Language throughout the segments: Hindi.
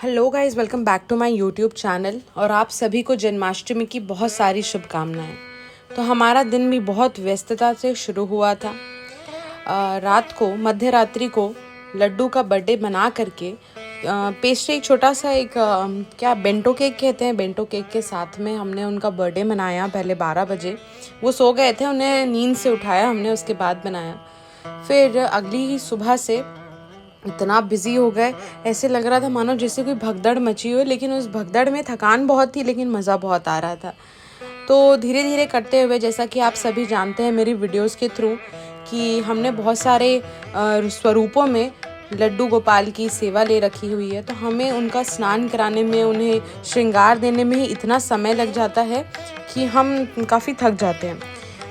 Hello guys, welcome back to my YouTube channel. और आप सभी को जन्माष्टमी की बहुत सारी शुभकामनाएं। तो हमारा दिन भी बहुत व्यस्तता से शुरू हुआ था। रात को मध्य रात्रि को लड्डू का बर्थडे बना करके पेस्ट्री एक छोटा सा क्या बेंटो केक कहते हैं, बेंटो केक के साथ में हमने उनका बर्थडे मनाया। पहले 12 बजे वो सो गए थे, उन्हें नींद से उठाया हमने, उसके बाद बनाया। फिर अगली ही सुबह से इतना बिजी हो गए, ऐसे लग रहा था मानो जैसे कोई भगदड़ मची हो, लेकिन उस भगदड़ में थकान बहुत थी लेकिन मज़ा बहुत आ रहा था। तो धीरे धीरे करते हुए, जैसा कि आप सभी जानते हैं मेरी वीडियोस के थ्रू, कि हमने बहुत सारे स्वरूपों में लड्डू गोपाल की सेवा ले रखी हुई है। तो हमें उनका स्नान कराने में, उन्हें श्रृंगार देने में ही इतना समय लग जाता है कि हम काफ़ी थक जाते हैं।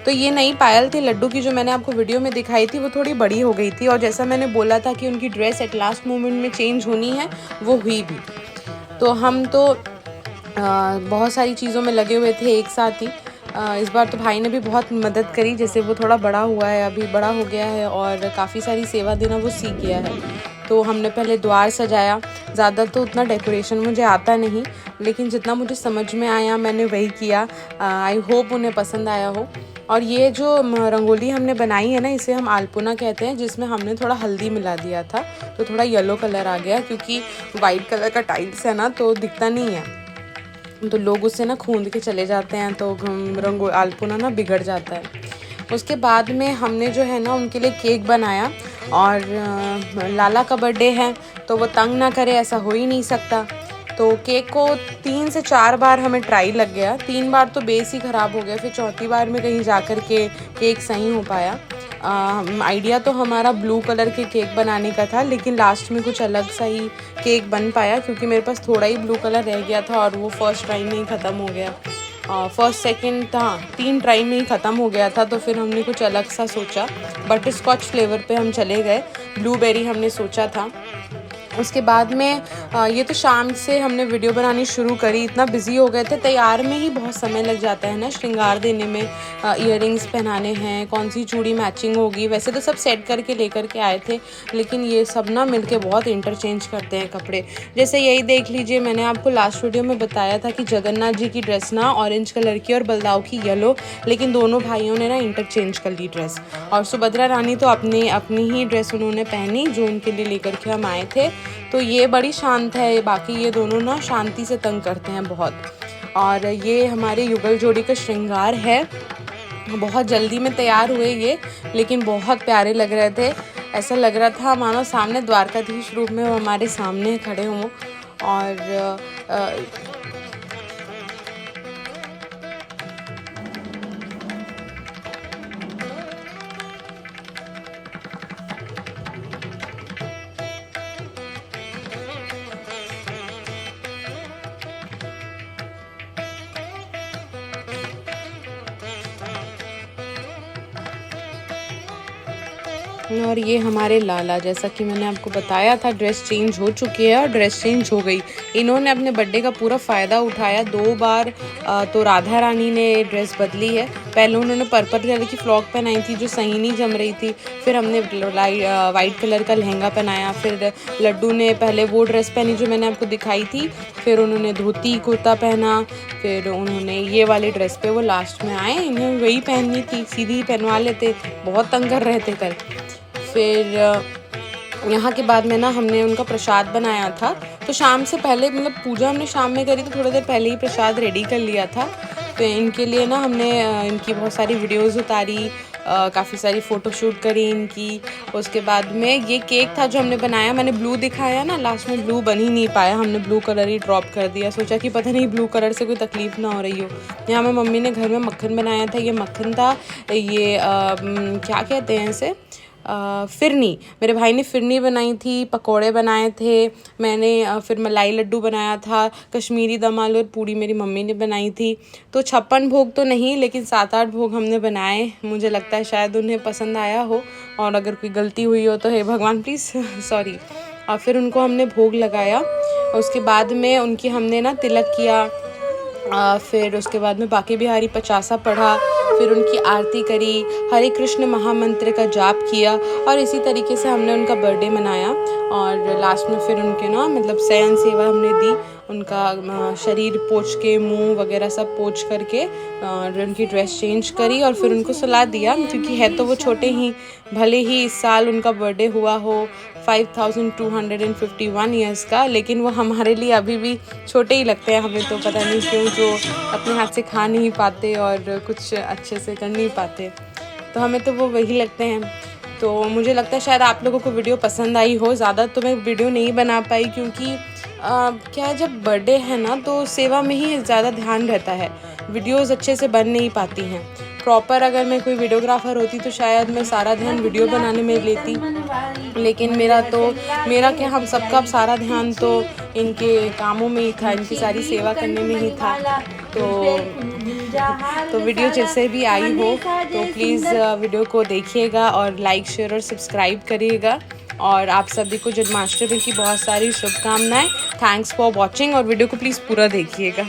तो ये नई पायल थी लड्डू की, जो मैंने आपको वीडियो में दिखाई थी, वो थोड़ी बड़ी हो गई थी। और जैसा मैंने बोला था कि उनकी ड्रेस एट लास्ट मोमेंट में चेंज होनी है, वो हुई भी। तो हम तो बहुत सारी चीज़ों में लगे हुए थे एक साथ ही। इस बार तो भाई ने भी बहुत मदद करी, जैसे वो थोड़ा बड़ा हुआ है, अभी बड़ा हो गया है और काफ़ी सारी सेवा देना वो सीख गया है। तो हमने पहले द्वार सजाया। ज़्यादा तो उतना डेकोरेशन मुझे आता नहीं, लेकिन जितना मुझे समझ में आया मैंने वही किया। आई होप उन्हें पसंद आया हो। और ये जो रंगोली हमने बनाई है ना, इसे हम आलपुना कहते हैं, जिसमें हमने थोड़ा हल्दी मिला दिया था, तो थोड़ा येलो कलर आ गया। क्योंकि वाइट कलर का टाइल्स है ना, तो दिखता नहीं है, तो लोग उससे ना खूंद के चले जाते हैं, तो आलपुना ना बिगड़ जाता है। उसके बाद में हमने जो है ना उनके लिए केक बनाया। और लाला का बर्थडे है तो वो तंग ना करे, ऐसा हो ही नहीं सकता। तो केक को 3 से 4 बार हमें ट्राई लग गया। 3 बार तो बेस ही ख़राब हो गया, फिर चौथी बार में कहीं जा कर के केक सही हो पाया। आइडिया तो हमारा ब्लू कलर के केक बनाने का था, लेकिन लास्ट में कुछ अलग सा ही केक बन पाया, क्योंकि मेरे पास थोड़ा ही ब्लू कलर रह गया था और वो फर्स्ट ट्राई में ही ख़त्म हो गया। फर्स्ट सेकंड था, 3 ट्राई में ही ख़त्म हो गया था। तो फिर हमने कुछ अलग सा सोचा, बटर स्कॉच फ्लेवर पे हम चले गए। ब्लूबेरी हमने सोचा था। उसके बाद में ये तो शाम से हमने वीडियो बनानी शुरू करी। इतना बिजी हो गए थे, तैयार में ही बहुत समय लग जाता है ना, श्रृंगार देने में। इयररिंग्स पहनाने हैं, कौन सी चूड़ी मैचिंग होगी, वैसे तो सब सेट करके लेकर के आए थे, लेकिन ये सब ना मिलके बहुत इंटरचेंज करते हैं कपड़े। जैसे यही देख लीजिए, मैंने आपको लास्ट वीडियो में बताया था कि जगन्नाथ जी की ड्रेस ना ऑरेंज कलर की और बलदाव की येलो, लेकिन दोनों भाइयों ने ना इंटरचेंज कर ली ड्रेस। और सुभद्रा रानी तो अपनी ही ड्रेस उन्होंने पहनी जो उनके लिए लेकर के हम आए थे। तो ये बड़ी शांत है, बाकी ये दोनों ना शांति से तंग करते हैं बहुत। और ये हमारे युगल जोड़ी का श्रृंगार है। बहुत जल्दी में तैयार हुए ये, लेकिन बहुत प्यारे लग रहे थे। ऐसा लग रहा था मानो सामने द्वारकाधीश रूप में वो हमारे सामने खड़े हों। और और ये हमारे लाला, जैसा कि मैंने आपको बताया था, ड्रेस चेंज हो चुकी है और ड्रेस चेंज हो गई। इन्होंने अपने बर्थडे का पूरा फ़ायदा उठाया। 2 बार तो राधा रानी ने ड्रेस बदली है। पहले उन्होंने पर्पल कलर की फ्रॉक पहनाई थी जो सही नहीं जम रही थी, फिर हमने वाइट कलर का लहंगा पहनाया। फिर लड्डू ने पहले वो ड्रेस पहनी जो मैंने आपको दिखाई थी, फिर उन्होंने धोती कुर्ता पहना, फिर उन्होंने ये वाली ड्रेस पे वो लास्ट में आए। इन्हें वही पहननी थी, सीधी ही पहनवा लेते, बहुत तंग कर रहे थे कल। फिर यहाँ के बाद में ना हमने उनका प्रसाद बनाया था। तो शाम से पहले, मतलब पूजा हमने शाम में करी, तो थोड़ी देर पहले ही प्रसाद रेडी कर लिया था। तो इनके लिए ना हमने इनकी बहुत सारी वीडियोस उतारी, काफ़ी सारी फ़ोटोशूट करी इनकी। उसके बाद में ये केक था जो हमने बनाया, मैंने ब्लू दिखाया ना, लास्ट में ब्लू बन ही नहीं पाया, हमने ब्लू कलर ही ड्रॉप कर दिया। सोचा कि पता नहीं ब्लू कलर से कोई तकलीफ़ ना हो रही हो। यहाँ में मम्मी ने घर में मक्खन बनाया था। ये मक्खन था, ये क्या कहते हैं इसे, फिरनी। मेरे भाई ने फिरनी बनाई थी, पकोड़े बनाए थे मैंने, फिर मलाई लड्डू बनाया था, कश्मीरी दम आलू और पूड़ी मेरी मम्मी ने बनाई थी। तो 56 भोग तो नहीं, लेकिन 7-8 भोग हमने बनाए। मुझे लगता है शायद उन्हें पसंद आया हो, और अगर कोई गलती हुई हो तो हे भगवान प्लीज़ सॉरी। और फिर उनको हमने भोग लगाया। उसके बाद में उनकी हमने ना तिलक किया। फिर उसके बाद में बाकी बिहारी पचासा पढ़ा, फिर उनकी आरती करी, हरे कृष्ण महामंत्र का जाप किया और इसी तरीके से हमने उनका बर्थडे मनाया। और लास्ट में फिर उनके ना मतलब शयन सेवा हमने दी, उनका शरीर पोंछ के, मुंह वगैरह सब पोंछ करके और उनकी ड्रेस चेंज करी और फिर उनको सुला दिया, क्योंकि है तो वो छोटे ही, भले ही इस साल उनका बर्थडे हुआ हो 5251 ईयर्स का, लेकिन वो हमारे लिए अभी भी छोटे ही लगते हैं। हमें तो पता नहीं क्यों, जो अपने हाथ से खा नहीं पाते और कुछ अच्छे से कर नहीं पाते, तो हमें तो वो वही लगते हैं। तो मुझे लगता है शायद आप लोगों को वीडियो पसंद आई हो। ज़्यादा तो मैं वीडियो नहीं बना पाई, क्योंकि क्या है, जब बर्थडे है ना तो सेवा में ही ज़्यादा ध्यान रहता है, वीडियोज़ अच्छे से बन नहीं पाती हैं। प्रॉपर अगर मैं कोई वीडियोग्राफर होती तो शायद मैं सारा ध्यान वीडियो बनाने में लेती, लेकिन मेरा क्या, हम सबका सारा ध्यान तो इनके कामों में ही था, इनकी सारी सेवा करने में ही था। तो वीडियो जैसे भी आई हो तो प्लीज़ वीडियो को देखिएगा और लाइक, शेयर और सब्सक्राइब करिएगा। और आप सभी को जन्माष्टमी की बहुत सारी शुभकामनाएं। थैंक्स फॉर वॉचिंग और वीडियो को प्लीज़ पूरा देखिएगा।